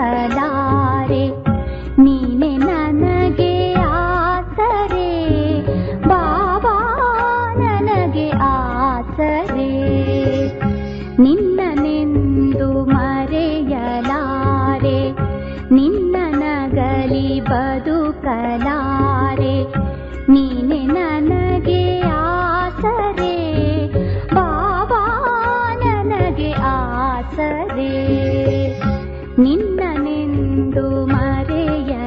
ಬದುಕಲಾರೆ ನೀನೆ ನನಗೆ ಆಸರೆ ಬಾಬಾ ನನಗೆ ಆಸರೆ ನಿನ್ನನೆಂದು ಮರೆಯಲಾರೆ ನಿನ್ನ ನಗಲಿ ಬದುಕಲಾರೆ ನೀನೆ ನನಗೆ ಆಸರೆ ಬಾಬಾ ನನಗೆ ಆಸರೆ ನಿನ್ನನೆಂದು ಮರೆಯಲಾರೆ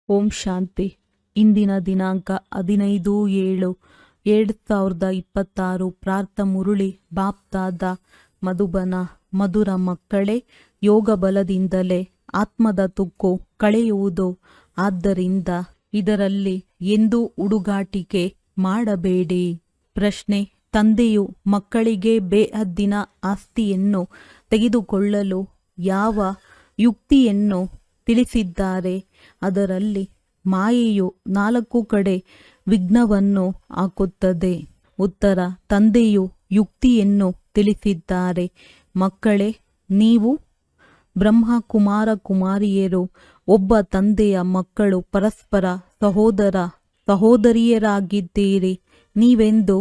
ಓಂ ಶಾಂತಿ. ಇಂದಿನ ದಿನಾಂಕ 15/7/2026. ಪ್ರಾರ್ಥ ಮುರುಳಿ ಬಾಪ್ತಾದ ಮಧುಬನ. ಮಧುರ ಮಕ್ಕಳೇ, ಯೋಗ ಬಲದಿಂದಲೇ ಆತ್ಮದ ತುಕ್ಕು ಕಳೆಯುವುದು. ಆದ್ದರಿಂದ ಇದರಲ್ಲಿ ಎಂದೂ ಹುಡುಗಾಟಿಕೆ ಮಾಡಬೇಡಿ. ಪ್ರಶ್ನೆ: ತಂದೆಯು ಮಕ್ಕಳಿಗೆ ಬೇಹದ್ದಿನ ಆಸ್ತಿಯನ್ನು ತೆಗೆದುಕೊಳ್ಳಲು ಯಾವ ಯುಕ್ತಿಯನ್ನು ತಿಳಿಸಿದ್ದಾರೆ? ಅದರಲ್ಲಿ ಮಾಯೆಯು 4 ಕಡೆ ವಿಘ್ನವನ್ನು ಹಾಕುತ್ತದೆ. ಉತ್ತರ: ತಂದೆಯು ಯುಕ್ತಿಯನ್ನು ತಿಳಿಸಿದ್ದಾರೆ. ಮಕ್ಕಳೇ, ನೀವು ಬ್ರಹ್ಮ ಕುಮಾರ ಕುಮಾರಿಯರು, ಒಬ್ಬ ತಂದೆಯ ಮಕ್ಕಳು, ಪರಸ್ಪರ ಸಹೋದರ ಸಹೋದರಿಯರಾಗಿದ್ದೀರಿ. ನೀವೆಂದು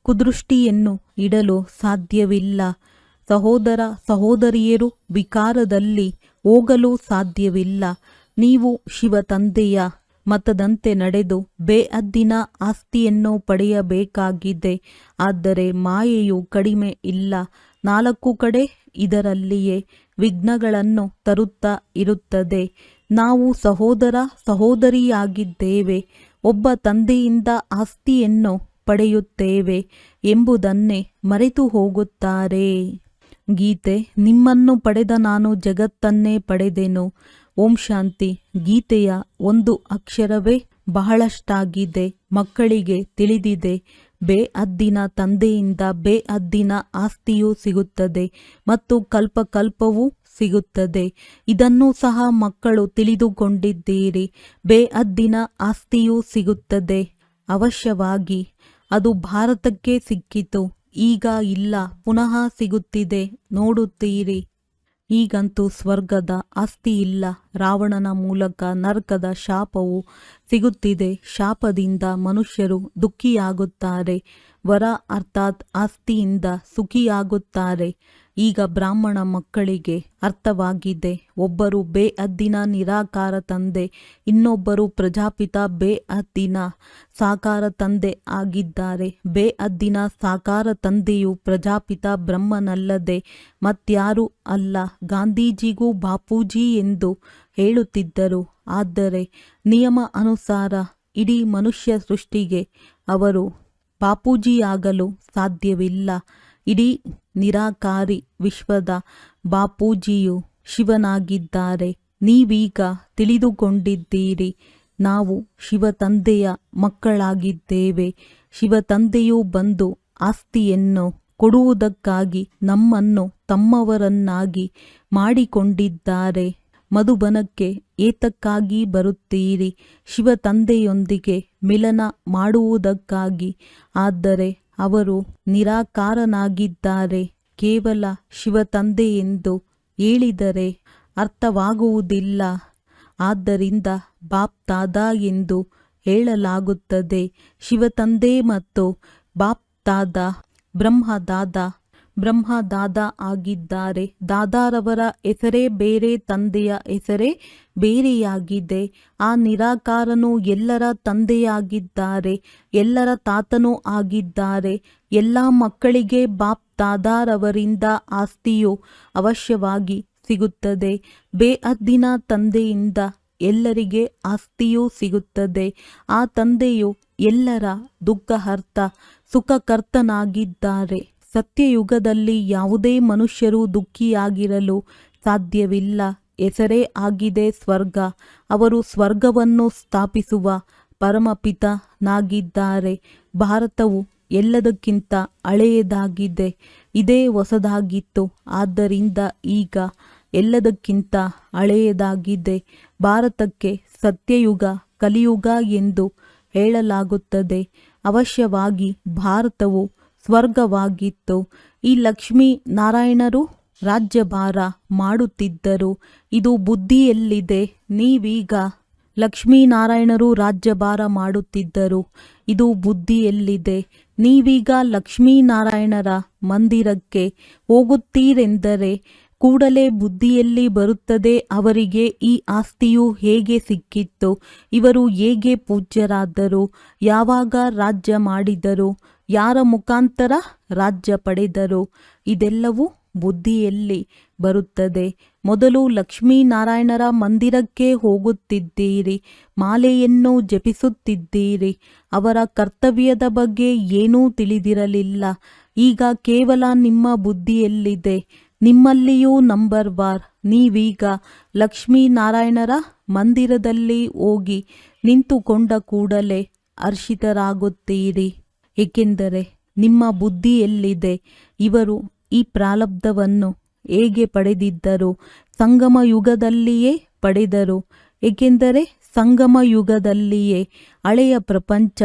ಕುದೃಷ್ಟಿಯನ್ನು ಇಡಲು ಸಾಧ್ಯವಿಲ್ಲ. ಸಹೋದರ ಸಹೋದರಿಯರು ವಿಕಾರದಲ್ಲಿ ಹೋಗಲು ಸಾಧ್ಯವಿಲ್ಲ. ನೀವು ಶಿವ ತಂದೆಯ ಮತದಂತೆ ನಡೆದು ಬೇಹದ್ದಿನ ಆಸ್ತಿಯನ್ನು ಪಡೆಯಬೇಕಾಗಿದೆ. ಆದರೆ ಮಾಯೆಯು ಕಡಿಮೆ ಇಲ್ಲ. 4 ಕಡೆ ಇದರಲ್ಲಿಯೇ ವಿಘ್ನಗಳನ್ನು ತರುತ್ತಾ ಇರುತ್ತದೆ. ನಾವು ಸಹೋದರ ಸಹೋದರಿಯಾಗಿದ್ದೇವೆ, ಒಬ್ಬ ತಂದೆಯಿಂದ ಆಸ್ತಿಯನ್ನು ಪಡೆಯುತ್ತೇವೆ ಎಂಬುದನ್ನೇ ಮರೆತು ಹೋಗುತ್ತಾರೆ. ಗೀತೆ: ನಿಮ್ಮನ್ನು ಪಡೆದ ನಾನು ಜಗತ್ತನ್ನೇ ಪಡೆದೆನು. ಓಂ ಶಾಂತಿ. ಗೀತೆಯ ಒಂದು ಅಕ್ಷರವೇ ಬಹಳಷ್ಟಾಗಿದೆ. ಮಕ್ಕಳಿಗೆ ತಿಳಿದಿದೆ, ಬೇಹದ್ದಿನ ತಂದೆಯಿಂದ ಬೇಹದ್ದಿನ ಆಸ್ತಿಯೂ ಸಿಗುತ್ತದೆ ಮತ್ತು ಕಲ್ಪಕಲ್ಪವೂ ಸಿಗುತ್ತದೆ. ಇದನ್ನು ಸಹ ಮಕ್ಕಳು ತಿಳಿದುಕೊಂಡಿದ್ದೀರಿ. ಬೇಹದ್ದಿನ ಆಸ್ತಿಯೂ ಸಿಗುತ್ತದೆ. ಅವಶ್ಯವಾಗಿ ಅದು ಭಾರತಕ್ಕೆ ಸಿಕ್ಕಿತು. ಈಗ ಇಲ್ಲ, ಪುನಃ ಸಿಗುತ್ತಿದೆ, ನೋಡುತ್ತೀರಿ. ಈಗಂತೂ ಸ್ವರ್ಗದ ಆಸ್ತಿ ಇಲ್ಲ. ರಾವಣನ ಮೂಲಕ ನರಕದ ಶಾಪವು ಸಿಗುತ್ತಿದೆ. ಶಾಪದಿಂದ ಮನುಷ್ಯರು ದುಃಖಿಯಾಗುತ್ತಾರೆ. ವರ ಅರ್ಥಾತ್ ಆಸ್ತಿಯಿಂದ ಸುಖಿಯಾಗುತ್ತಾರೆ. ಈಗ ಬ್ರಾಹ್ಮಣ ಮಕ್ಕಳಿಗೆ ಅರ್ಥವಾಗಿದೆ. ಒಬ್ಬರು ಬೇಹದ್ದಿನ ನಿರಾಕಾರ ತಂದೆ, ಇನ್ನೊಬ್ಬರು ಪ್ರಜಾಪಿತ ಬೇಹದ್ದಿನ ಸಾಕಾರ ತಂದೆ ಆಗಿದ್ದಾರೆ. ಬೇಹದ್ದಿನ ಸಾಕಾರ ತಂದೆಯು ಪ್ರಜಾಪಿತ ಬ್ರಹ್ಮನಲ್ಲದೆ ಮತ್ಯಾರೂ ಅಲ್ಲ. ಗಾಂಧೀಜಿಗೂ ಬಾಪೂಜಿ ಎಂದು ಹೇಳುತ್ತಿದ್ದರು. ಆದರೆ ನಿಯಮ ಅನುಸಾರ ಇಡೀ ಮನುಷ್ಯ ಸೃಷ್ಟಿಗೆ ಅವರು ಬಾಪೂಜಿಯಾಗಲು ಸಾಧ್ಯವಿಲ್ಲ. ಇಡೀ ನಿರಾಕಾರಿ ವಿಶ್ವದ ಬಾಪೂಜಿಯು ಶಿವನಾಗಿದ್ದಾರೆ. ನೀವೀಗ ತಿಳಿದುಕೊಂಡಿದ್ದೀರಿ. ನಾವು ಶಿವತಂದೆಯ ಮಕ್ಕಳಾಗಿದ್ದೇವೆ. ಶಿವತಂದೆಯು ಬಂದು ಆಸ್ತಿಯನ್ನು ಕೊಡುವುದಕ್ಕಾಗಿ ನಮ್ಮನ್ನು ತಮ್ಮವರನ್ನಾಗಿ ಮಾಡಿಕೊಂಡಿದ್ದಾರೆ. ಮಧುಬನಕ್ಕೆ ಏತಕ್ಕಾಗಿ ಬರುತ್ತೀರಿ? ಶಿವತಂದೆಯೊಂದಿಗೆ ಮಿಲನ ಮಾಡುವುದಕ್ಕಾಗಿ. ಆದರೆ ಅವರು ನಿರಾಕಾರನಾಗಿದ್ದಾರೆ. ಕೇವಲ ಶಿವತಂದೆ ಎಂದು ಹೇಳಿದರೆ ಅರ್ಥವಾಗುವುದಿಲ್ಲ. ಆದ್ದರಿಂದ ಬಾಪ್ತಾದ ಎಂದು ಹೇಳಲಾಗುತ್ತದೆ. ಶಿವತಂದೆ ಮತ್ತು ಬಾಪ್ತಾದ ಬ್ರಹ್ಮದಾದ ಆಗಿದ್ದಾರೆ. ದಾದಾರವರ ಹೆಸರೇ ಬೇರೆ, ತಂದೆಯ ಹೆಸರೇ ಬೇರೆಯಾಗಿದೆ. ಆ ನಿರಾಕಾರನು ಎಲ್ಲರ ತಂದೆಯಾಗಿದ್ದಾರೆ, ಎಲ್ಲರ ತಾತನೂ ಆಗಿದ್ದಾರೆ. ಎಲ್ಲ ಮಕ್ಕಳಿಗೆ ಬಾಪ್ತಾದಾರವರಿಂದ ಆಸ್ತಿಯು ಅವಶ್ಯವಾಗಿ ಸಿಗುತ್ತದೆ. ಬೇಹದ್ದಿನ ತಂದೆಯಿಂದ ಎಲ್ಲರಿಗೆ ಆಸ್ತಿಯೂ ಸಿಗುತ್ತದೆ. ಆ ತಂದೆಯು ಎಲ್ಲರ ದುಃಖಹರ್ತ ಸುಖಕರ್ತನಾಗಿದ್ದಾರೆ. ಸತ್ಯಯುಗದಲ್ಲಿ ಯಾವುದೇ ಮನುಷ್ಯರು ದುಃಖಿಯಾಗಿರಲು ಸಾಧ್ಯವಿಲ್ಲ. ಹೆಸರೇ ಆಗಿದೆ ಸ್ವರ್ಗ. ಅವರು ಸ್ವರ್ಗವನ್ನು ಸ್ಥಾಪಿಸುವ ಪರಮಪಿತನಾಗಿದ್ದಾರೆ. ಭಾರತವು ಎಲ್ಲದಕ್ಕಿಂತ ಹಳೆಯದಾಗಿದೆ. ಇದೇ ಹೊಸದಾಗಿತ್ತು. ಆದ್ದರಿಂದ ಈಗ ಎಲ್ಲದಕ್ಕಿಂತ ಹಳೆಯದಾಗಿದೆ. ಭಾರತಕ್ಕೆ ಸತ್ಯಯುಗ, ಕಲಿಯುಗ ಎಂದು ಹೇಳಲಾಗುತ್ತದೆ. ಅವಶ್ಯವಾಗಿ ಭಾರತವು ಸ್ವರ್ಗವಾಗಿತ್ತು. ಈ ಲಕ್ಷ್ಮೀ ನಾರಾಯಣರು ರಾಜ್ಯಭಾರ ಮಾಡುತ್ತಿದ್ದರು. ಇದು ಬುದ್ಧಿಯಲ್ಲಿದೆ. ನೀವೀಗ ಲಕ್ಷ್ಮೀನಾರಾಯಣರು ರಾಜ್ಯಭಾರ ಮಾಡುತ್ತಿದ್ದರು. ಇದು ಬುದ್ಧಿಯಲ್ಲಿದೆ. ನೀವೀಗ ಲಕ್ಷ್ಮೀನಾರಾಯಣರ ಮಂದಿರಕ್ಕೆ ಹೋಗುತ್ತೀರೆಂದರೆ ಕೂಡಲೇ ಬುದ್ಧಿಯಲ್ಲಿ ಬರುತ್ತದೆ, ಅವರಿಗೆ ಈ ಆಸ್ತಿಯು ಹೇಗೆ ಸಿಕ್ಕಿತ್ತು, ಇವರು ಹೇಗೆ ಪೂಜ್ಯರಾದರು, ಯಾವಾಗ ರಾಜ್ಯ ಮಾಡಿದರು, ಯಾರ ಮುಖಾಂತರ ರಾಜ್ಯ ಪಡೆದರು. ಇದೆಲ್ಲವೂ ಬುದ್ಧಿಯಲ್ಲಿ ಬರುತ್ತದೆ. ಮೊದಲು ಲಕ್ಷ್ಮೀನಾರಾಯಣರ ಮಂದಿರಕ್ಕೆ ಹೋಗುತ್ತಿದ್ದೀರಿ, ಮಾಲೆಯನ್ನು ಜಪಿಸುತ್ತಿದ್ದೀರಿ. ಅವರ ಕರ್ತವ್ಯದ ಬಗ್ಗೆ ಏನೂ ತಿಳಿದಿರಲಿಲ್ಲ. ಈಗ ಕೇವಲ ನಿಮ್ಮ ಬುದ್ಧಿಯಲ್ಲಿದೆ. ನಿಮ್ಮಲ್ಲಿಯೂ ನಂಬರ್ ವಾರ್. ನೀವೀಗ ಲಕ್ಷ್ಮೀನಾರಾಯಣರ ಮಂದಿರದಲ್ಲಿ ಹೋಗಿ ನಿಂತುಕೊಂಡ ಕೂಡಲೇ ಹರ್ಷಿತರಾಗುತ್ತೀರಿ. ಏಕೆಂದರೆ ನಿಮ್ಮ ಬುದ್ಧಿಯಲ್ಲಿದೆ. ಇವರು ಈ ಪ್ರಾರಬ್ಧವನ್ನು ಹೇಗೆ ಪಡೆದಿದ್ದರು? ಸಂಗಮ ಯುಗದಲ್ಲಿಯೇ ಪಡೆದರು. ಏಕೆಂದರೆ ಸಂಗಮ ಯುಗದಲ್ಲಿಯೇ ಹಳೆಯ ಪ್ರಪಂಚ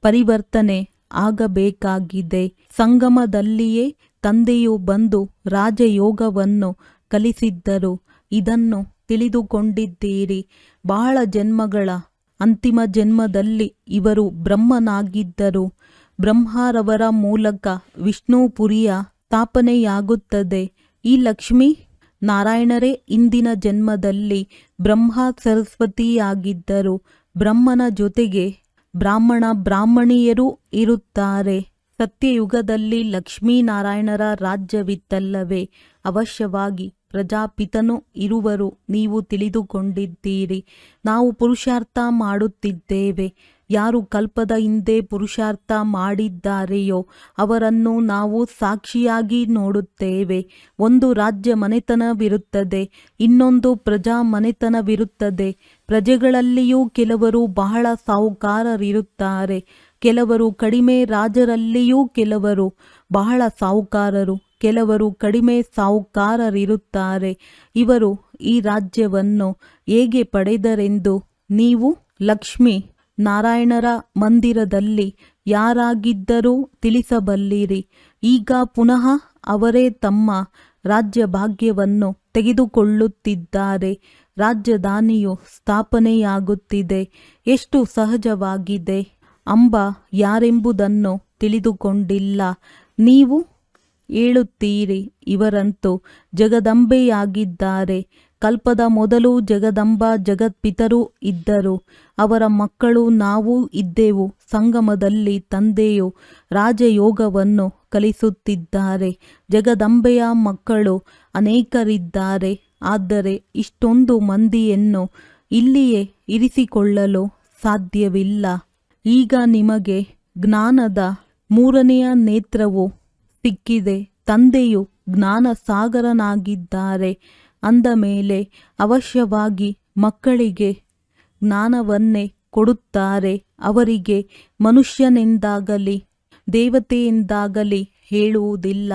ಪರಿವರ್ತನೆ ಆಗಬೇಕಾಗಿದೆ. ಸಂಗಮದಲ್ಲಿಯೇ ತಂದೆಯು ಬಂದು ರಾಜಯೋಗವನ್ನು ಕಲಿಸಿದ್ದರು. ಇದನ್ನು ತಿಳಿದುಕೊಂಡಿದ್ದೀರಿ. ಬಹಳ ಜನ್ಮಗಳ ಅಂತಿಮ ಜನ್ಮದಲ್ಲಿ ಇವರು ಬ್ರಹ್ಮನಾಗಿದ್ದರು. ಬ್ರಹ್ಮರವರ ಮೂಲಕ ವಿಷ್ಣುಪುರಿಯ ಸ್ಥಾಪನೆಯಾಗುತ್ತದೆ. ಈ ಲಕ್ಷ್ಮೀ ನಾರಾಯಣರೇ ಇಂದಿನ ಜನ್ಮದಲ್ಲಿ ಬ್ರಹ್ಮ ಸರಸ್ವತಿಯಾಗಿದ್ದರು. ಬ್ರಹ್ಮನ ಜೊತೆಗೆ ಬ್ರಾಹ್ಮಣಿಯರು ಇರುತ್ತಾರೆ. ಸತ್ಯಯುಗದಲ್ಲಿ ಲಕ್ಷ್ಮೀನಾರಾಯಣರ ರಾಜ್ಯವಿತ್ತಲ್ಲವೇ? ಅವಶ್ಯವಾಗಿ ಪ್ರಜಾಪಿತನು ಇರುವರು. ನೀವು ತಿಳಿದುಕೊಂಡಿದ್ದೀರಿ. ನಾವು ಪುರುಷಾರ್ಥ ಮಾಡುತ್ತಿದ್ದೇವೆ. ಯಾರು ಕಲ್ಪದ ಹಿಂದೆ ಪುರುಷಾರ್ಥ ಮಾಡಿದ್ದಾರೆಯೋ ಅವರನ್ನು ನಾವು ಸಾಕ್ಷಿಯಾಗಿ ನೋಡುತ್ತೇವೆ. ಒಂದು ರಾಜ್ಯ ಮನೆತನವಿರುತ್ತದೆ, ಇನ್ನೊಂದು ಪ್ರಜಾ ಮನೆತನವಿರುತ್ತದೆ. ಪ್ರಜೆಗಳಲ್ಲಿಯೂ ಕೆಲವರು ಬಹಳ ಸಾಹುಕಾರರಿರುತ್ತಾರೆ, ಕೆಲವರು ಕಡಿಮೆ. ರಾಜರಲ್ಲಿಯೂ ಕೆಲವರು ಬಹಳ ಸಾಹುಕಾರರು, ಕೆಲವರು ಕಡಿಮೆ ಸಾಹುಕಾರರಿರುತ್ತಾರೆ. ಇವರು ಈ ರಾಜ್ಯವನ್ನು ಹೇಗೆ ಪಡೆದರೆಂದು ನೀವು ಲಕ್ಷ್ಮೀ ನಾರಾಯಣರ ಮಂದಿರದಲ್ಲಿ ಯಾರಾಗಿದ್ದರೂ ತಿಳಿಸಬಲ್ಲಿರಿ. ಈಗ ಪುನಃ ಅವರೇ ತಮ್ಮ ರಾಜ್ಯ ಭಾಗ್ಯವನ್ನು ತೆಗೆದುಕೊಳ್ಳುತ್ತಿದ್ದಾರೆ. ರಾಜಧಾನಿಯು ಸ್ಥಾಪನೆಯಾಗುತ್ತಿದೆ. ಎಷ್ಟು ಸಹಜವಾಗಿದೆ. ಅಂಬ ಯಾರೆಂಬುದನ್ನು ತಿಳಿದುಕೊಂಡಿಲ್ಲ. ನೀವು ಹೇಳುತ್ತೀರಿ, ಇವರಂತೂ ಜಗದಂಬೆಯಾಗಿದ್ದಾರೆ. ಕಲ್ಪದ ಮೊದಲು ಜಗದಂಬ ಜಗತ್ಪಿತರು ಇದ್ದರು. ಅವರ ಮಕ್ಕಳು ನಾವು ಇದ್ದೆವು. ಸಂಗಮದಲ್ಲಿ ತಂದೆಯು ರಾಜಯೋಗವನ್ನು ಕಲಿಸುತ್ತಿದ್ದಾರೆ. ಜಗದಂಬೆಯ ಮಕ್ಕಳು ಅನೇಕರಿದ್ದಾರೆ. ಆದರೆ ಇಷ್ಟೊಂದು ಮಂದಿಯನ್ನು ಇಲ್ಲಿಯೇ ಇರಿಸಿಕೊಳ್ಳಲು ಸಾಧ್ಯವಿಲ್ಲ. ಈಗ ನಿಮಗೆ ಜ್ಞಾನದ ಮೂರನೆಯ ನೇತ್ರವು ಸಿಕ್ಕಿದೆ. ತಂದೆಯು ಜ್ಞಾನ ಸಾಗರನಾಗಿದ್ದಾರೆ. ಅಂದ ಮೇಲೆ ಅವಶ್ಯವಾಗಿ ಮಕ್ಕಳಿಗೆ ಜ್ಞಾನವನ್ನೇ ಕೊಡುತ್ತಾರೆ. ಅವರಿಗೆ ಮನುಷ್ಯನೆಂದಾಗಲಿ ದೇವತೆಯೆಂದಾಗಲಿ ಹೇಳುವುದಿಲ್ಲ.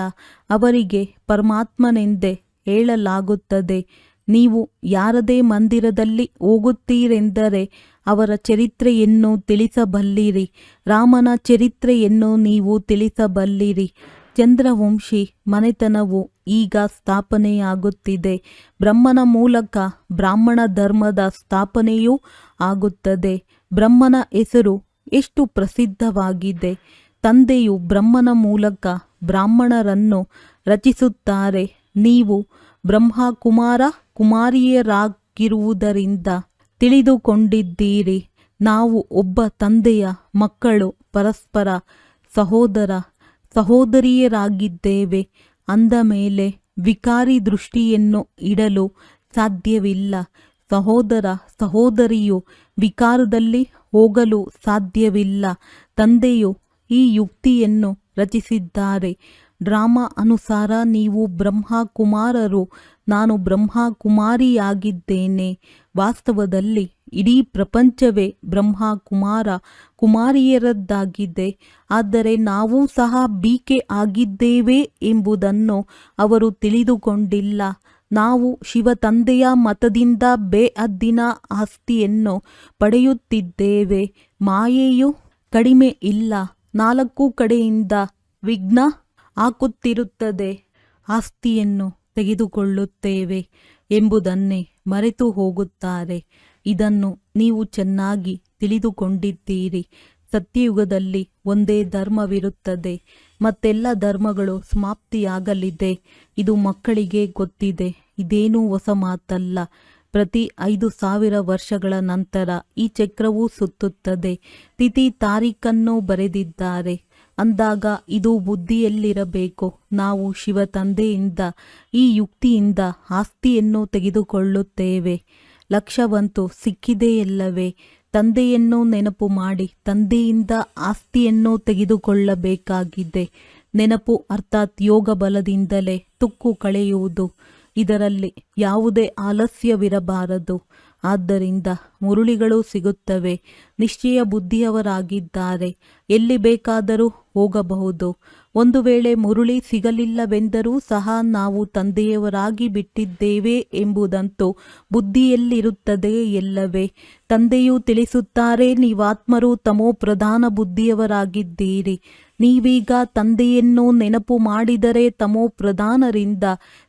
ಅವರಿಗೆ ಪರಮಾತ್ಮನೆಂದೇ ಹೇಳಲಾಗುತ್ತದೆ. ನೀವು ಯಾರದೇ ಮಂದಿರದಲ್ಲಿ ಹೋಗುತ್ತೀರೆಂದರೆ ಅವರ ಚರಿತ್ರೆಯನ್ನು ತಿಳಿಸಬಲ್ಲಿರಿ. ರಾಮನ ಚರಿತ್ರೆಯನ್ನು ನೀವು ತಿಳಿಸಬಲ್ಲಿರಿ. ಚಂದ್ರವಂಶಿ ಮನೆತನವು ಈಗ ಸ್ಥಾಪನೆಯಾಗುತ್ತಿದೆ. ಬ್ರಹ್ಮನ ಮೂಲಕ ಬ್ರಾಹ್ಮಣ ಧರ್ಮದ ಸ್ಥಾಪನೆಯೂ ಆಗುತ್ತದೆ. ಬ್ರಹ್ಮನ ಹೆಸರು ಎಷ್ಟು ಪ್ರಸಿದ್ಧವಾಗಿದೆ. ತಂದೆಯು ಬ್ರಹ್ಮನ ಮೂಲಕ ಬ್ರಾಹ್ಮಣರನ್ನು ರಚಿಸುತ್ತಾರೆ. ನೀವು ಬ್ರಹ್ಮಕುಮಾರ ಕುಮಾರಿಯರಾಗಿರುವುದರಿಂದ ತಿಳಿದುಕೊಂಡಿದ್ದೀರಿ. ನಾವು ಒಬ್ಬ ತಂದೆಯ ಮಕ್ಕಳು, ಪರಸ್ಪರ ಸಹೋದರ ಸಹೋದರಿಯರಾಗಿದ್ದೇವೆ. ಅಂದ ಮೇಲೆ ವಿಕಾರಿ ದೃಷ್ಟಿಯನ್ನು ಇಡಲು ಸಾಧ್ಯವಿಲ್ಲ. ಸಹೋದರ ಸಹೋದರಿಯು ವಿಕಾರದಲ್ಲಿ ಹೋಗಲು ಸಾಧ್ಯವಿಲ್ಲ. ತಂದೆಯು ಈ ಯುಕ್ತಿಯನ್ನು ರಚಿಸಿದ್ದಾರೆ. ಡ್ರಾಮಾ ಅನುಸಾರ ನೀವು ಬ್ರಹ್ಮಕುಮಾರರು, ನಾನು ಬ್ರಹ್ಮಕುಮಾರಿಯಾಗಿದ್ದೇನೆ. ವಾಸ್ತವದಲ್ಲಿ ಇಡೀ ಪ್ರಪಂಚವೇ ಬ್ರಹ್ಮಕುಮಾರ ಕುಮಾರಿಯರದ್ದಾಗಿದೆ. ಆದರೆ ನಾವು ಸಹ ಬಿಕೆ ಆಗಿದ್ದೇವೆ ಎಂಬುದನ್ನು ಅವರು ತಿಳಿದುಕೊಂಡಿಲ್ಲ. ನಾವು ಶಿವ ತಂದೆಯ ಮತದಿಂದ ಬೇಅದ್ದಿನ ಆಸ್ತಿಯನ್ನು ಪಡೆಯುತ್ತಿದ್ದೇವೆ. ಮಾಯೆಯು ಕಡಿಮೆ ಇಲ್ಲ. 4 ಕಡೆಯಿಂದ ವಿಘ್ನ ಹಾಕುತ್ತಿರುತ್ತದೆ. ಆಸ್ತಿಯನ್ನು ತೆಗೆದುಕೊಳ್ಳುತ್ತೇವೆ ಎಂಬುದನ್ನೇ ಮರೆತು ಹೋಗುತ್ತಾರೆ. ಇದನ್ನು ನೀವು ಚೆನ್ನಾಗಿ ತಿಳಿದುಕೊಂಡಿದ್ದೀರಿ. ಸತ್ಯಯುಗದಲ್ಲಿ ಒಂದೇ ಧರ್ಮವಿರುತ್ತದೆ. ಮತ್ತೆಲ್ಲ ಧರ್ಮಗಳು ಸಮಾಪ್ತಿಯಾಗಲಿದೆ. ಇದು ಮಕ್ಕಳಿಗೆ ಗೊತ್ತಿದೆ. ಇದೇನೂ ಹೊಸ ಮಾತಲ್ಲ. ಪ್ರತಿ 5000 ವರ್ಷಗಳ ನಂತರ ಈ ಚಕ್ರವು ಸುತ್ತುತ್ತದೆ. ತಿಥಿ ತಾರೀಖನ್ನು ಬರೆದಿದ್ದಾರೆ. ಅಂದಾಗ ಇದು ಬುದ್ಧಿಯಲ್ಲಿರಬೇಕು. ನಾವು ಶಿವ ತಂದೆಯಿಂದ ಈ ಯುಕ್ತಿಯಿಂದ ಆಸ್ತಿಯನ್ನು ತೆಗೆದುಕೊಳ್ಳುತ್ತೇವೆ. ಲಕ್ಷ್ಯವಂತೂ ಸಿಕ್ಕಿದೆಯಲ್ಲವೇ? ತಂದೆಯನ್ನು ನೆನಪು ಮಾಡಿ ತಂದೆಯಿಂದ ಆಸ್ತಿಯನ್ನು ತೆಗೆದುಕೊಳ್ಳಬೇಕಾಗಿದೆ. ನೆನಪು ಅರ್ಥಾತ್ ಯೋಗ ಬಲದಿಂದಲೇ ತುಕ್ಕು ಕಳೆಯುವುದು. ಇದರಲ್ಲಿ ಯಾವುದೇ ಆಲಸ್ಯವಿರಬಾರದು. ಆದ್ದರಿಂದ ಮುರುಳಿಗಳು ಸಿಗುತ್ತವೆ. ನಿಶ್ಚಯ ಬುದ್ಧಿಯವರಾಗಿದ್ದಾರೆ. ಎಲ್ಲಿ ಬೇಕಾದರೂ ಹೋಗಬಹುದು. ಒಂದು ವೇಳೆ ಮುರುಳಿ ಸಿಗಲಿಲ್ಲವೆಂದರೂ ಸಹ ನಾವು ತಂದೆಯವರಾಗಿ ಬಿಟ್ಟಿದ್ದೇವೆ ಎಂಬುದಂತೂ ಬುದ್ಧಿಯಲ್ಲಿರುತ್ತದೆ ಎಲ್ಲವೇ? ತಂದೆಯು ತಿಳಿಸುತ್ತಾರೆ, ನೀವಾತ್ಮರು ತಮೋ ಪ್ರಧಾನ ಬುದ್ಧಿಯವರಾಗಿದ್ದೀರಿ. ನೀವೀಗ ತಂದೆಯನ್ನು ನೆನಪು ಮಾಡಿದರೆ ತಮೋ ಪ್ರಧಾನರಿಂದ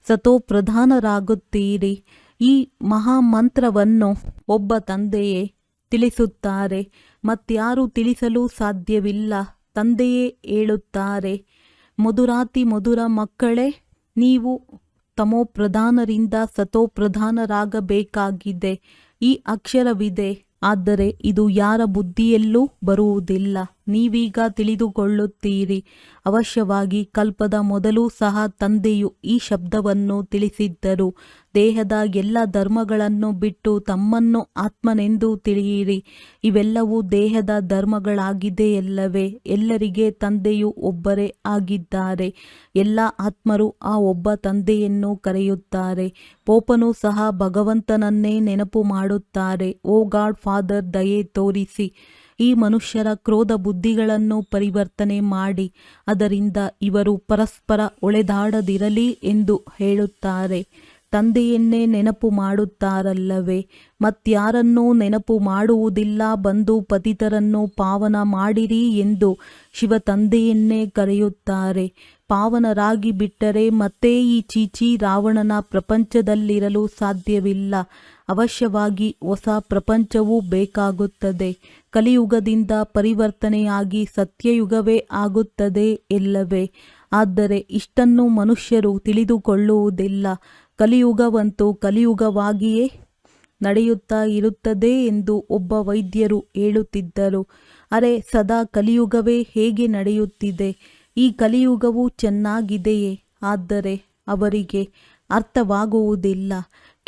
ಸತೋ ಪ್ರಧಾನರಾಗುತ್ತೀರಿ. ಈ ಮಹಾಮಂತ್ರವನ್ನು ಒಬ್ಬ ತಂದೆಯೇ ತಿಳಿಸುತ್ತಾರೆ. ಮತ್ಯಾರೂ ತಿಳಿಸಲು ಸಾಧ್ಯವಿಲ್ಲ. ತಂದೆಯೇ ಹೇಳುತ್ತಾರೆ, ಮಧುರಾತಿ ಮಧುರ ಮಕ್ಕಳೇ, ನೀವು ತಮೋ ಪ್ರಧಾನರಿಂದ ಸತೋ ಪ್ರಧಾನರಾಗಬೇಕಾಗಿದೆ. ಈ ಅಕ್ಷರವಿದೆ, ಆದರೆ ಇದು ಯಾರ ಬುದ್ಧಿಯಲ್ಲೂ ಬರುವುದಿಲ್ಲ. ನೀವೀಗ ತಿಳಿದುಕೊಳ್ಳುತ್ತೀರಿ. ಅವಶ್ಯವಾಗಿ ಕಲ್ಪದ ಮೊದಲು ಸಹ ತಂದೆಯು ಈ ಶಬ್ದವನ್ನು ತಿಳಿಸಿದ್ದರು. ದೇಹದ ಎಲ್ಲ ಧರ್ಮಗಳನ್ನು ಬಿಟ್ಟು ತಮ್ಮನ್ನು ಆತ್ಮನೆಂದು ತಿಳಿಯಿರಿ. ಇವೆಲ್ಲವೂ ದೇಹದ ಧರ್ಮಗಳಾಗಿದೆಯಲ್ಲವೇ? ಎಲ್ಲರಿಗೆ ತಂದೆಯು ಒಬ್ಬರೇ ಆಗಿದ್ದಾರೆ. ಎಲ್ಲ ಆತ್ಮರು ಆ ಒಬ್ಬ ತಂದೆಯನ್ನು ಕರೆಯುತ್ತಾರೆ. ಪೋಪನು ಸಹ ಭಗವಂತನನ್ನೇ ನೆನಪು ಮಾಡುತ್ತಾರೆ. ಓ ಗಾಡ್ ಫಾದರ್, ದಯೆ ತೋರಿಸಿ ಈ ಮನುಷ್ಯರ ಕ್ರೋಧ ಬುದ್ಧಿಗಳನ್ನು ಪರಿವರ್ತನೆ ಮಾಡಿ ಅದರಿಂದ ಇವರು ಪರಸ್ಪರ ಒಳೆದಾಡದಿರಲಿ ಎಂದು ಹೇಳುತ್ತಾರೆ. ತಂದೆಯನ್ನೇ ನೆನಪು ಮಾಡುತ್ತಾರಲ್ಲವೇ? ಮತ್ಯಾರನ್ನೂ ನೆನಪು ಮಾಡುವುದಿಲ್ಲ. ಬಂದು ಪತಿತರನ್ನು ಪಾವನ ಮಾಡಿರಿ ಎಂದು ಶಿವ ತಂದೆಯನ್ನೇ ಕರೆಯುತ್ತಾರೆ. ಪಾವನರಾಗಿ ಬಿಟ್ಟರೆ ಮತ್ತೆ ಈ ಚೀಚಿ ರಾವಣನ ಪ್ರಪಂಚದಲ್ಲಿರಲು ಸಾಧ್ಯವಿಲ್ಲ. ಅವಶ್ಯವಾಗಿ ಹೊಸ ಪ್ರಪಂಚವೂ ಬೇಕಾಗುತ್ತದೆ. ಕಲಿಯುಗದಿಂದ ಪರಿವರ್ತನೆಯಾಗಿ ಸತ್ಯಯುಗವೇ ಆಗುತ್ತದೆ ಎಲ್ಲವೇ? ಆದರೆ ಇಷ್ಟನ್ನು ಮನುಷ್ಯರು ತಿಳಿದುಕೊಳ್ಳುವುದಿಲ್ಲ. ಕಲಿಯುಗವಂತೂ ಕಲಿಯುಗವಾಗಿಯೇ ನಡೆಯುತ್ತಾ ಇರುತ್ತದೆ ಎಂದು ಒಬ್ಬ ವೈದ್ಯರು ಹೇಳುತ್ತಿದ್ದರು. ಅರೆ, ಸದಾ ಕಲಿಯುಗವೇ ಹೇಗೆ ನಡೆಯುತ್ತಿದೆ? ಈ ಕಲಿಯುಗವು ಚೆನ್ನಾಗಿದೆಯೇ? ಆದರೆ ಅವರಿಗೆ ಅರ್ಥವಾಗುವುದಿಲ್ಲ.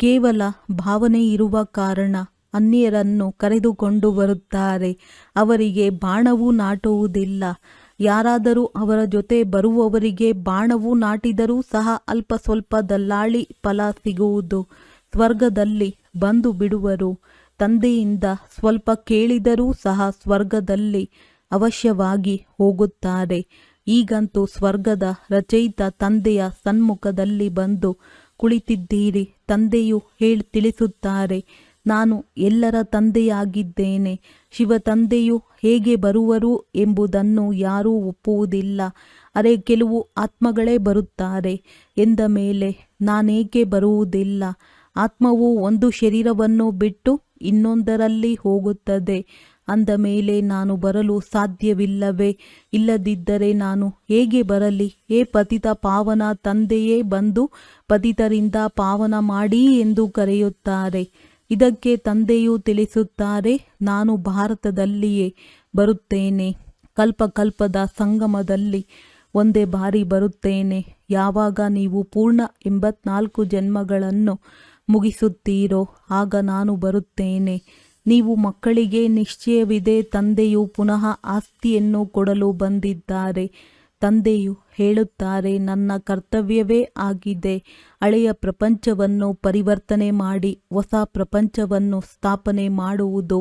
ಕೇವಲ ಭಾವನೆ ಇರುವ ಕಾರಣ ಅನ್ಯರನ್ನು ಕರೆದುಕೊಂಡು ಬರುತ್ತಾರೆ. ಅವರಿಗೆ ಬಾಣವೂ ನಾಟುವುದಿಲ್ಲ. ಯಾರಾದರೂ ಅವರ ಜೊತೆ ಬರುವವರಿಗೆ ಬಾಣವು ನಾಟಿದರೂ ಸಹ ಅಲ್ಪ ಸ್ವಲ್ಪ ದಲ್ಲಾಳಿ ಫಲ ಸಿಗುವುದು. ಸ್ವರ್ಗದಲ್ಲಿ ಬಂದು ಬಿಡುವರು. ತಂದೆಯಿಂದ ಸ್ವಲ್ಪ ಕೇಳಿದರೂ ಸಹ ಸ್ವರ್ಗದಲ್ಲಿ ಅವಶ್ಯವಾಗಿ ಹೋಗುತ್ತಾರೆ. ಈಗಂತೂ ಸ್ವರ್ಗದ ರಚಯಿತ ತಂದೆಯ ಸನ್ಮುಖದಲ್ಲಿ ಬಂದು ಕುಳಿತಿದ್ದೀರಿ. ತಂದೆಯು ತಿಳಿಸುತ್ತಾರೆ, ನಾನು ಎಲ್ಲರ ತಂದೆಯಾಗಿದ್ದೇನೆ. ಶಿವ ತಂದೆಯು ಹೇಗೆ ಬರುವರು ಎಂಬುದನ್ನು ಯಾರೂ ಒಪ್ಪುವುದಿಲ್ಲ. ಅರೆ, ಕೆಲವು ಆತ್ಮಗಳೇ ಬರುತ್ತಾರೆ ಎಂದ ಮೇಲೆ ನಾನೇಕೆ ಬರುವುದಿಲ್ಲ? ಆತ್ಮವು ಒಂದು ಶರೀರವನ್ನು ಬಿಟ್ಟು ಇನ್ನೊಂದರಲ್ಲಿ ಹೋಗುತ್ತದೆ ಅಂದ ಮೇಲೆ ನಾನು ಬರಲು ಸಾಧ್ಯವಿಲ್ಲವೇ? ಇಲ್ಲದಿದ್ದರೆ ನಾನು ಹೇಗೆ ಬರಲಿ? ಹೇ ಪತಿತ ಪಾವನ ತಂದೆಯೇ, ಬಂದು ಪತಿತರಿಂದ ಪಾವನ ಮಾಡಿ ಎಂದು ಕರೆಯುತ್ತಾರೆ. ಇದಕ್ಕೆ ತಂದೆಯು ತಿಳಿಸುತ್ತಾರೆ, ನಾನು ಭಾರತದಲ್ಲಿಯೇ ಬರುತ್ತೇನೆ. ಕಲ್ಪಕಲ್ಪದ ಸಂಗಮದಲ್ಲಿ ಒಂದೇ ಬಾರಿ ಬರುತ್ತೇನೆ. ಯಾವಾಗ ನೀವು ಪೂರ್ಣ 84 ಜನ್ಮಗಳನ್ನು ಮುಗಿಸುತ್ತೀರೋ ಆಗ ನಾನು ಬರುತ್ತೇನೆ. ನೀವು ಮಕ್ಕಳಿಗೆ ನಿಶ್ಚಯವಿದೆ, ತಂದೆಯು ಪುನಃ ಆಸ್ತಿಯನ್ನು ಕೊಡಲು ಬಂದಿದ್ದಾರೆ. ತಂದೆಯು ಹೇಳುತ್ತಾರೆ, ನನ್ನ ಕರ್ತವ್ಯವೇ ಆಗಿದೆ ಹಳೆಯ ಪ್ರಪಂಚವನ್ನು ಪರಿವರ್ತನೆ ಮಾಡಿ ಹೊಸ ಪ್ರಪಂಚವನ್ನು ಸ್ಥಾಪನೆ ಮಾಡುವುದು.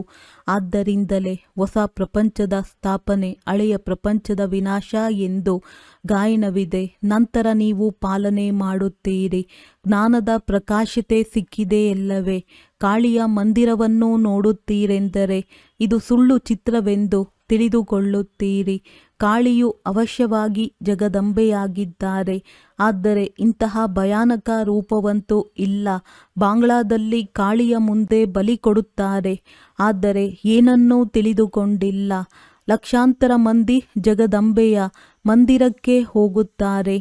ಆದ್ದರಿಂದಲೇ ಹೊಸ ಪ್ರಪಂಚದ ಸ್ಥಾಪನೆ, ಹಳೆಯ ಪ್ರಪಂಚದ ವಿನಾಶ ಎಂದು ಗಾಯನವಿದೆ. ನಂತರ ನೀವು ಪಾಲನೆ ಮಾಡುತ್ತೀರಿ. ಜ್ಞಾನದ ಪ್ರಕಾಶತೆ ಸಿಕ್ಕಿದೆಯಲ್ಲವೇ? ಕಾಳಿಯ ಮಂದಿರವನ್ನು ನೋಡುತ್ತೀರೆಂದರೆ ಇದು ಸುಳ್ಳು ಚಿತ್ರವೆಂದು ತಿಳಿದುಕೊಳ್ಳುತ್ತೀರಿ. ಕಾಳಿಯು ಅವಶ್ಯವಾಗಿ ಜಗದಂಬೆಯಾಗಿದ್ದಾರೆ. ಆದರೆ ಇಂತಹ ಭಯಾನಕ ರೂಪವಂತೂ ಇಲ್ಲ. ಬಾಂಗ್ಲಾದಲ್ಲಿ ಕಾಳಿಯ ಮುಂದೆ ಬಲಿ ಕೊಡುತ್ತಾರೆ, ಆದರೆ ಏನನ್ನೂ ತಿಳಿದುಕೊಂಡಿಲ್ಲ. ಲಕ್ಷಾಂತರ ಮಂದಿ ಜಗದಂಬೆಯ ಮಂದಿರಕ್ಕೆ ಹೋಗುತ್ತಾರೆ.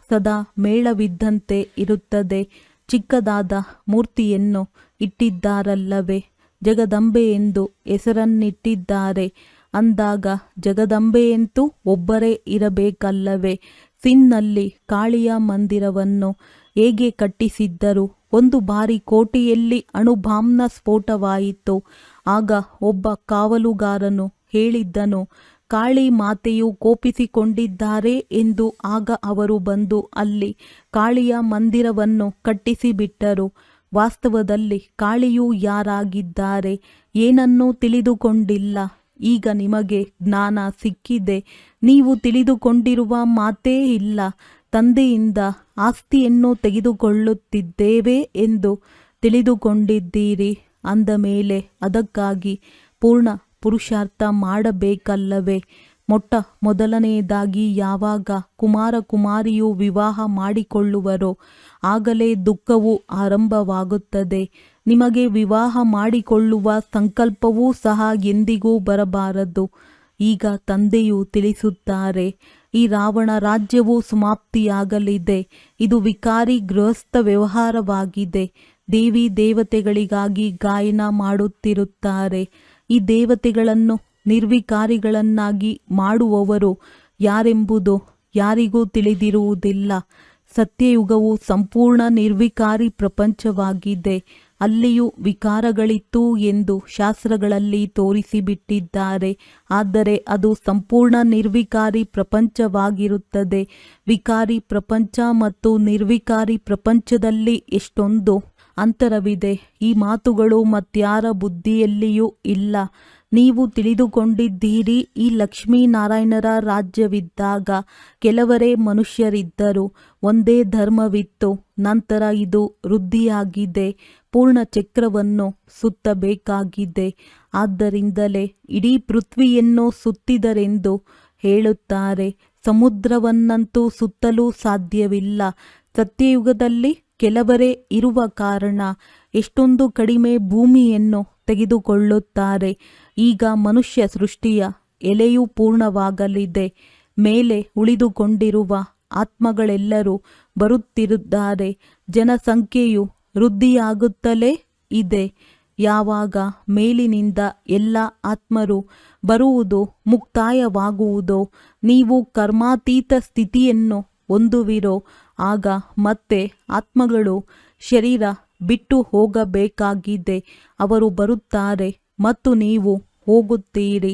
ಸದಾ ಮೇಳವಿದ್ದಂತೆ ಇರುತ್ತದೆ. ಚಿಕ್ಕದಾದ ಮೂರ್ತಿಯನ್ನು ಇಟ್ಟಿದ್ದಾರಲ್ಲವೇ? ಜಗದಂಬೆ ಎಂದು ಹೆಸರನ್ನಿಟ್ಟಿದ್ದಾರೆ. ಅಂದಾಗ ಜಗದಂಬೆಯಂತೂ ಒಬ್ಬರೇ ಇರಬೇಕಲ್ಲವೇ? ಸಿನ್ನಲ್ಲಿ ಕಾಳಿಯ ಮಂದಿರವನ್ನು ಹೇಗೆ ಕಟ್ಟಿಸಿದ್ದರು? ಒಂದು ಬಾರಿ ಕೋಟೆಯಲ್ಲಿ ಅಣುಬಾಂಬ್ನ ಸ್ಫೋಟವಾಯಿತು. ಆಗ ಒಬ್ಬ ಕಾವಲುಗಾರನು ಹೇಳಿದ್ದನು, ಕಾಳಿ ಮಾತೆಯು ಕೋಪಿಸಿಕೊಂಡಿದ್ದಾರೆ ಎಂದು. ಆಗ ಅವರು ಬಂದು ಅಲ್ಲಿ ಕಾಳಿಯ ಮಂದಿರವನ್ನು ಕಟ್ಟಿಸಿಬಿಟ್ಟರು. ವಾಸ್ತವದಲ್ಲಿ ಕಾಳಿಯು ಯಾರಾಗಿದ್ದಾರೆ ಏನನ್ನೂ ತಿಳಿದುಕೊಂಡಿಲ್ಲ. ಈಗ ನಿಮಗೆ ಜ್ಞಾನ ಸಿಕ್ಕಿದೆ. ನೀವು ತಿಳಿದುಕೊಂಡಿರುವ ಮಾತೇ ಇಲ್ಲ. ತಂದೆಯಿಂದ ಆಸ್ತಿಯನ್ನು ತೆಗೆದುಕೊಳ್ಳುತ್ತಿದ್ದೇವೆ ಎಂದು ತಿಳಿದುಕೊಂಡಿದ್ದೀರಿ. ಅಂದ ಮೇಲೆ ಅದಕ್ಕಾಗಿ ಪೂರ್ಣ ಪುರುಷಾರ್ಥ ಮಾಡಬೇಕಲ್ಲವೇ? ಮೊದಲನೆಯದಾಗಿ ಯಾವಾಗ ಕುಮಾರ ಕುಮಾರಿಯು ವಿವಾಹ ಮಾಡಿಕೊಳ್ಳುವರೋ ಆಗಲೇ ದುಃಖವು ಆರಂಭವಾಗುತ್ತದೆ. ನಿಮಗೆ ವಿವಾಹ ಮಾಡಿಕೊಳ್ಳುವ ಸಂಕಲ್ಪವೂ ಸಹ ಎಂದಿಗೂ ಬರಬಾರದು. ಈಗ ತಂದೆಯು ತಿಳಿಸುತ್ತಾರೆ, ಈ ರಾವಣ ರಾಜ್ಯವು ಸಮಾಪ್ತಿಯಾಗಲಿದೆ. ಇದು ವಿಕಾರಿ ಗೃಹಸ್ಥ ವ್ಯವಹಾರವಾಗಿದೆ. ದೇವಿ ದೇವತೆಗಳಿಗಾಗಿ ಗಾಯನ ಮಾಡುತ್ತಿರುತ್ತಾರೆ. ಈ ದೇವತೆಗಳನ್ನು ನಿರ್ವಿಕಾರಿಗಳನ್ನಾಗಿ ಮಾಡುವವರು ಯಾರೆಂಬುದು ಯಾರಿಗೂ ತಿಳಿದಿರುವುದಿಲ್ಲ. ಸತ್ಯಯುಗವು ಸಂಪೂರ್ಣ ನಿರ್ವಿಕಾರಿ ಪ್ರಪಂಚವಾಗಿದೆ. ಅಲ್ಲಿಯೂ ವಿಕಾರಗಳಿತ್ತು ಎಂದು ಶಾಸ್ತ್ರಗಳಲ್ಲಿ ತೋರಿಸಿಬಿಟ್ಟಿದ್ದಾರೆ. ಆದರೆ ಅದು ಸಂಪೂರ್ಣ ನಿರ್ವಿಕಾರಿ ಪ್ರಪಂಚವಾಗಿರುತ್ತದೆ. ವಿಕಾರಿ ಪ್ರಪಂಚ ಮತ್ತು ನಿರ್ವಿಕಾರಿ ಪ್ರಪಂಚದಲ್ಲಿ ಎಷ್ಟೊಂದು ಅಂತರವಿದೆ. ಈ ಮಾತುಗಳು ಮತ್ಯಾರ ಬುದ್ಧಿಯಲ್ಲಿಯೂ ಇಲ್ಲ. ನೀವು ತಿಳಿದುಕೊಂಡಿದ್ದೀರಿ, ಈ ಲಕ್ಷ್ಮೀನಾರಾಯಣರ ರಾಜ್ಯವಿದ್ದಾಗ ಕೆಲವರೇ ಮನುಷ್ಯರಿದ್ದರು. ಒಂದೇ ಧರ್ಮವಿತ್ತು. ನಂತರ ಇದು ವೃದ್ಧಿಯಾಗಿದೆ. ಪೂರ್ಣ ಚಕ್ರವನ್ನು ಸುತ್ತಬೇಕಾಗಿದೆ. ಆದ್ದರಿಂದಲೇ ಇಡೀ ಪೃಥ್ವಿಯನ್ನು ಸುತ್ತಿದರೆಂದು ಹೇಳುತ್ತಾರೆ. ಸಮುದ್ರವನ್ನಂತೂ ಸುತ್ತಲೂ ಸಾಧ್ಯವಿಲ್ಲ. ಸತ್ಯಯುಗದಲ್ಲಿ ಕೆಲವರೇ ಇರುವ ಕಾರಣ ಎಷ್ಟೊಂದು ಕಡಿಮೆ ಭೂಮಿಯನ್ನು ತೆಗೆದುಕೊಳ್ಳುತ್ತಾರೆ. ಈಗ ಮನುಷ್ಯ ಸೃಷ್ಟಿಯ ಎಲೆಯೂ ಪೂರ್ಣವಾಗಲಿದೆ. ಮೇಲೆ ಉಳಿದುಕೊಂಡಿರುವ ಆತ್ಮಗಳೆಲ್ಲರೂ ಬರುತ್ತಿದ್ದಾರೆ. ಜನಸಂಖ್ಯೆಯು ವೃದ್ಧಿಯಾಗುತ್ತಲೇ ಇದೆ. ಯಾವಾಗ ಮೇಲಿನಿಂದ ಎಲ್ಲ ಆತ್ಮರು ಬರುವುದು ಮುಕ್ತಾಯವಾಗುವುದೋ, ನೀವು ಕರ್ಮಾತೀತ ಸ್ಥಿತಿಯನ್ನು ಹೊಂದುವಿರೋ, ಆಗ ಮತ್ತೆ ಆತ್ಮಗಳು ಶರೀರ ಬಿಟ್ಟು ಹೋಗಬೇಕಾಗಿದೆ. ಅವರು ಬರುತ್ತಾರೆ ಮತ್ತು ನೀವು ಹೋಗುತ್ತೀರಿ.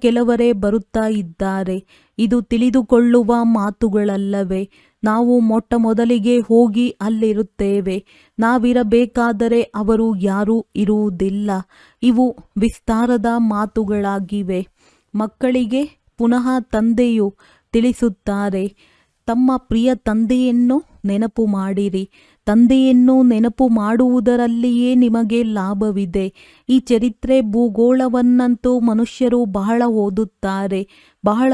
ಕೆಲವರೇ ಬರುತ್ತಾ ಇದ್ದಾರೆ. ಇದು ತಿಳಿದುಕೊಳ್ಳುವ ಮಾತುಗಳಲ್ಲವೇ? ನಾವು ಮೊದಲಿಗೆ ಹೋಗಿ ಅಲ್ಲಿರುತ್ತೇವೆ. ನಾವಿರಬೇಕಾದರೆ ಅವರು ಯಾರೂ ಇರುವುದಿಲ್ಲ. ಇವು ವಿಸ್ತಾರದ ಮಾತುಗಳಾಗಿವೆ. ಮಕ್ಕಳಿಗೆ ಪುನಃ ತಂದೆಯು ತಿಳಿಸುತ್ತಾರೆ, ತಮ್ಮ ಪ್ರಿಯ ತಂದೆಯನ್ನು ನೆನಪು ಮಾಡಿರಿ. ತಂದೆಯನ್ನು ನೆನಪು ಮಾಡುವುದರಲ್ಲಿಯೇ ನಿಮಗೆ ಲಾಭವಿದೆ. ಈ ಚರಿತ್ರೆ ಭೂಗೋಳವನ್ನಂತೂ ಮನುಷ್ಯರು ಬಹಳ ಓದುತ್ತಾರೆ. ಬಹಳ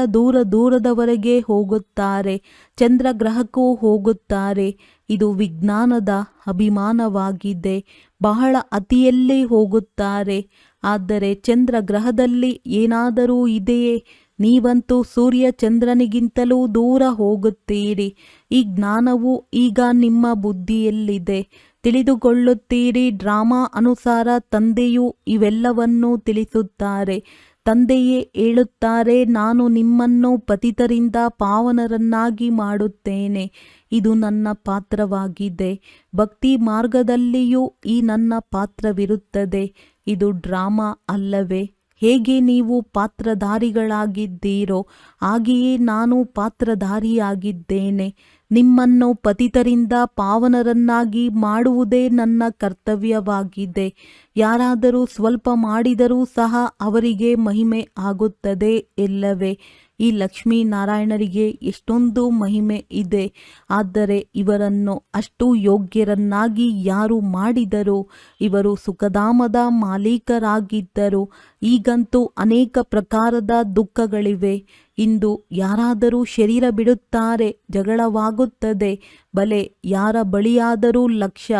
ದೂರದವರೆಗೆ ಹೋಗುತ್ತಾರೆ. ಚಂದ್ರಗ್ರಹಕ್ಕೂ ಹೋಗುತ್ತಾರೆ. ಇದು ವಿಜ್ಞಾನದ ಅಭಿಮಾನವಾಗಿದೆ. ಬಹಳ ಅತಿಯಲ್ಲಿ ಹೋಗುತ್ತಾರೆ. ಆದರೆ ಚಂದ್ರಗ್ರಹದಲ್ಲಿ ಏನಾದರೂ ಇದೆಯೇ? ನೀವಂತೂ ಸೂರ್ಯ ಚಂದ್ರನಿಗಿಂತಲೂ ದೂರ ಹೋಗುತ್ತೀರಿ. ಈ ಜ್ಞಾನವು ಈಗ ನಿಮ್ಮ ಬುದ್ಧಿಯಲ್ಲಿದೆ. ತಿಳಿದುಕೊಳ್ಳುತ್ತೀರಿ. ಡ್ರಾಮಾ ಅನುಸಾರ ತಂದೆಯು ಇವೆಲ್ಲವನ್ನೂ ತಿಳಿಸುತ್ತಾರೆ. ತಂದೆಯೇ ಹೇಳುತ್ತಾರೆ, ನಾನು ನಿಮ್ಮನ್ನು ಪತಿತರಿಂದ ಪಾವನರನ್ನಾಗಿ ಮಾಡುತ್ತೇನೆ. ಇದು ನನ್ನ ಪಾತ್ರವಾಗಿದೆ. ಭಕ್ತಿ ಮಾರ್ಗದಲ್ಲಿಯೂ ಈ ನನ್ನ ಪಾತ್ರವಿರುತ್ತದೆ. ಇದು ಡ್ರಾಮಾ ಅಲ್ಲವೇ? ಹೇಗೆ ನೀವು ಪಾತ್ರಧಾರಿಗಳಾಗಿದ್ದೀರೋ ಹಾಗೆಯೇ ನಾನು ಪಾತ್ರಧಾರಿಯಾಗಿದ್ದೇನೆ. ನಿಮ್ಮನ್ನು ಪತಿತರಿಂದ ಪಾವನರನ್ನಾಗಿ ಮಾಡುವುದೇ ನನ್ನ ಕರ್ತವ್ಯವಾಗಿದೆ. ಯಾರಾದರೂ ಸ್ವಲ್ಪ ಮಾಡಿದರೂ ಸಹ ಅವರಿಗೆ ಮಹಿಮೆ ಆಗುತ್ತದೆ ಎಲ್ಲವೇ? ಈ ಲಕ್ಷ್ಮೀನಾರಾಯಣರಿಗೆ ಎಷ್ಟೊಂದು ಮಹಿಮೆ ಇದೆ. ಆದರೆ ಇವರನ್ನು ಅಷ್ಟು ಯೋಗ್ಯರನ್ನಾಗಿ ಯಾರು ಮಾಡಿದರು? ಇವರು ಸುಖಧಾಮದ ಮಾಲೀಕರಾಗಿದ್ದರು. ಈಗಂತೂ ಅನೇಕ ಪ್ರಕಾರದ ದುಃಖಗಳಿವೆ. ಇಂದು ಯಾರಾದರೂ ಶರೀರ ಬಿಡುತ್ತಾರೆ, ಜಗಳವಾಗುತ್ತದೆ. ಬಲೆ, ಯಾರ ಬಳಿಯಾದರೂ ಲಕ್ಷ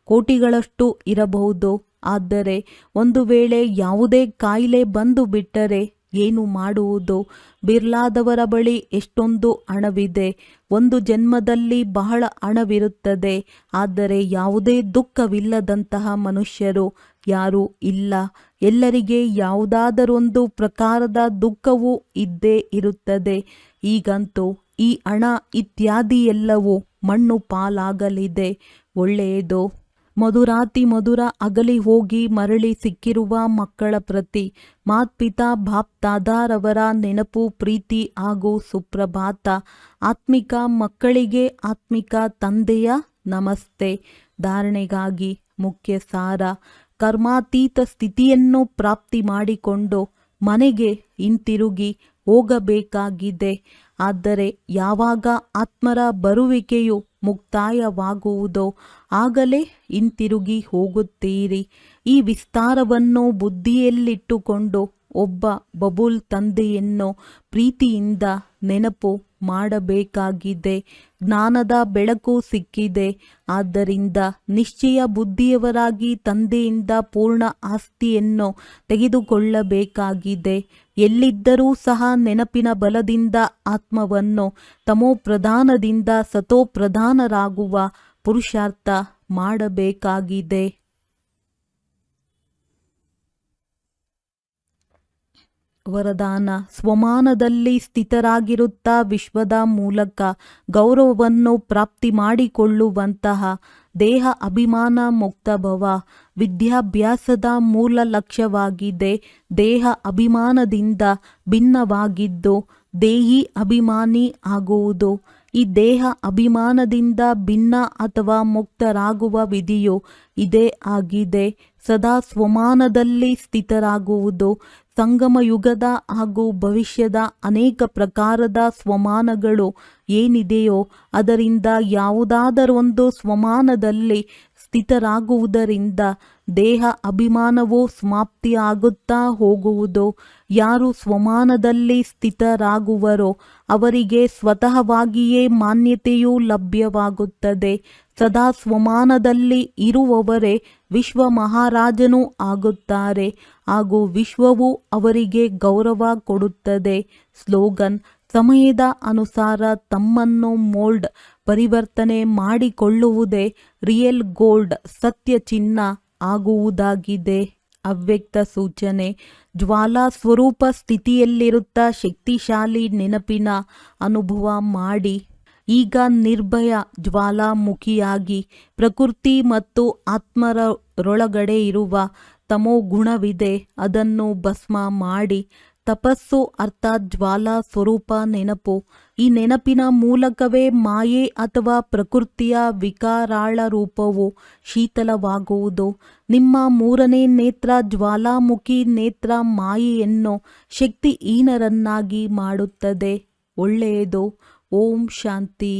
ಕೋಟಿಗಳಷ್ಟು ಇರಬಹುದು. ಆದರೆ ಒಂದು ವೇಳೆ ಯಾವುದೇ ಕಾಯಿಲೆ ಬಂದು ಬಿಟ್ಟರೆ ಏನು ಮಾಡುವುದು? ಬಿರ್ಲಾದವರ ಬಳಿ ಎಷ್ಟೊಂದು ಹಣವಿದೆ. ಒಂದು ಜನ್ಮದಲ್ಲಿ ಬಹಳ ಹಣವಿರುತ್ತದೆ, ಆದರೆ ಯಾವುದೇ ದುಃಖವಿಲ್ಲದಂತಹ ಮನುಷ್ಯರು ಯಾರೂ ಇಲ್ಲ. ಎಲ್ಲರಿಗೆ ಯಾವುದಾದರೊಂದು ಪ್ರಕಾರದ ದುಃಖವೂ ಇದ್ದೇ ಇರುತ್ತದೆ. ಈಗಂತೂ ಈ ಹಣ ಇತ್ಯಾದಿ ಎಲ್ಲವೂ ಮಣ್ಣು ಪಾಲಾಗಲಿದೆ. ಒಳ್ಳೆಯದು. ಮಧುರಾತಿ ಮಧುರ ಅಗಲಿ ಹೋಗಿ ಮರಳಿ ಸಿಕ್ಕಿರುವ ಮಕ್ಕಳ ಪ್ರತಿ ಮಾತ್ಪಿತಾ ಬಾಪ್ ದಾದಾರವರ ನೆನಪು, ಪ್ರೀತಿ ಹಾಗೂ ಸುಪ್ರಭಾತ. ಆತ್ಮಿಕ ಮಕ್ಕಳಿಗೆ ಆತ್ಮಿಕ ತಂದೆಯ ನಮಸ್ತೆ. ಧಾರಣೆಗಾಗಿ ಮುಖ್ಯ ಸಾರ: ಕರ್ಮಾತೀತ ಸ್ಥಿತಿಯನ್ನು ಪ್ರಾಪ್ತಿ ಮಾಡಿಕೊಂಡು ಮನೆಗೆ ಹಿಂತಿರುಗಿ ಹೋಗಬೇಕಾಗಿದೆ. ಆದರೆ ಯಾವಾಗ ಆತ್ಮರ ಬರುವಿಕೆಯು ಮುಕ್ತಾಯವಾಗುವುದೋ ಆಗಲೇ ಹಿಂತಿರುಗಿ ಹೋಗುತ್ತೀರಿ. ಈ ವಿಸ್ತಾರವನ್ನು ಬುದ್ಧಿಯಲ್ಲಿಟ್ಟುಕೊಂಡು ಒಬ್ಬ ಬಬುಲ್ ತಂದೆಯನ್ನು ಪ್ರೀತಿಯಿಂದ ನೆನಪು ಮಾಡಬೇಕಾಗಿದೆ. ಜ್ಞಾನದ ಬೆಳಕು ಸಿಕ್ಕಿದೆ. ಆದ್ದರಿಂದ ನಿಶ್ಚಯ ಬುದ್ಧಿಯವರಾಗಿ ತಂದೆಯಿಂದ ಪೂರ್ಣ ಆಸ್ತಿಯನ್ನು ತೆಗೆದುಕೊಳ್ಳಬೇಕಾಗಿದೆ. ಎಲ್ಲಿದ್ದರೂ ಸಹ ನೆನಪಿನ ಬಲದಿಂದ ಆತ್ಮವನ್ನು ತಮೋಪ್ರಧಾನದಿಂದ ಸತೋಪ್ರಧಾನರಾಗುವ ಪುರುಷಾರ್ಥ ಮಾಡಬೇಕಾಗಿದೆ. ವರದಾನ: ಸ್ವಮಾನದಲ್ಲಿ ಸ್ಥಿತರಾಗಿರುತ್ತಾ ವಿಶ್ವದ ಮೂಲಕ ಗೌರವವನ್ನು ಪ್ರಾಪ್ತಿ ಮಾಡಿಕೊಳ್ಳುವಂತಹ ದೇಹ ಅಭಿಮಾನ ಮುಕ್ತ ಭವ ವಿದ್ಯಾಭ್ಯಾಸದ ಮೂಲ ಲಕ್ಷ್ಯವಾಗಿದೆ. ದೇಹ ಅಭಿಮಾನದಿಂದ ಭಿನ್ನವಾಗಿದ್ದು ದೇಹಿ ಅಭಿಮಾನಿ ಆಗುವುದು. ಈ ದೇಹ ಅಭಿಮಾನದಿಂದ ಭಿನ್ನ ಅಥವಾ ಮುಕ್ತರಾಗುವ ವಿಧಿಯು ಇದೇ ಆಗಿದೆ. ಸದಾ ಸ್ವಮಾನದಲ್ಲಿ ಸ್ಥಿತರಾಗುವುದು. ಸಂಗಮ ಯುಗದ ಹಾಗೂ ಭವಿಷ್ಯದ ಅನೇಕ ಪ್ರಕಾರದ ಸ್ವಮಾನಗಳು ಏನಿದೆಯೋ ಅದರಿಂದ ಯಾವುದಾದರೊಂದು ಸ್ವಮಾನದಲ್ಲಿ ಸ್ಥಿತರಾಗುವುದರಿಂದ ದೇಹ ಅಭಿಮಾನವು ಸಮಾಪ್ತಿಯಾಗುತ್ತಾ ಹೋಗುವುದು. ಯಾರು ಸ್ವಮಾನದಲ್ಲಿ ಸ್ಥಿತರಾಗುವರೋ ಅವರಿಗೆ ಸ್ವತಃವಾಗಿಯೇ ಮಾನ್ಯತೆಯು ಲಭ್ಯವಾಗುತ್ತದೆ. ಸದಾ ಸ್ವಮಾನದಲ್ಲಿ ಇರುವವರೇ ವಿಶ್ವ ಮಹಾರಾಜನೂ ಆಗುತ್ತಾರೆ ಹಾಗೂ ವಿಶ್ವವು ಅವರಿಗೆ ಗೌರವ ಕೊಡುತ್ತದೆ. ಸ್ಲೋಗನ್: ಸಮಯದ ಅನುಸಾರ ತಮ್ಮನ್ನು ಮೋಲ್ಡ್ ಪರಿವರ್ತನೆ ಮಾಡಿಕೊಳ್ಳುವುದೇ ರಿಯಲ್ ಗೋಲ್ಡ್ ಸತ್ಯ ಚಿನ್ನ ಆಗುವುದಾಗಿದೆ. ಅವ್ಯಕ್ತ ಸೂಚನೆ: ಜ್ವಾಲಾ ಸ್ವರೂಪ ಸ್ಥಿತಿಯಲ್ಲಿರುತ್ತಾ ಶಕ್ತಿಶಾಲಿ ನೆನಪಿನ ಅನುಭವ ಮಾಡಿ. ಈಗ ನಿರ್ಭಯ ಜ್ವಾಲಾಮುಖಿಯಾಗಿ ಪ್ರಕೃತಿ ಮತ್ತು ಆತ್ಮರೊಳಗಡೆ ಇರುವ ತಮೋಗುಣವಿದೆ, ಅದನ್ನು ಭಸ್ಮ ಮಾಡಿ. ತಪಸ್ಸು ಅರ್ಥಾತ್ ಜ್ವಾಲಾ ಸ್ವರೂಪ ನೆನಪು. ಈ ನೆನಪಿನ ಮೂಲಕವೇ ಮಾಯೆ ಅಥವಾ ಪ್ರಕೃತಿಯ ವಿಕಾರಾಳ ರೂಪವು ಶೀತಲವಾಗುವುದು. ನಿಮ್ಮ ಮೂರನೇ ನೇತ್ರ ಜ್ವಾಲಾಮುಖಿ ನೇತ್ರ ಮಾಯೆಯನ್ನು ಶಕ್ತಿಹೀನರನ್ನಾಗಿ ಮಾಡುತ್ತದೆ. ಒಳ್ಳೆಯದು. ಓಂ ಶಾಂತಿ.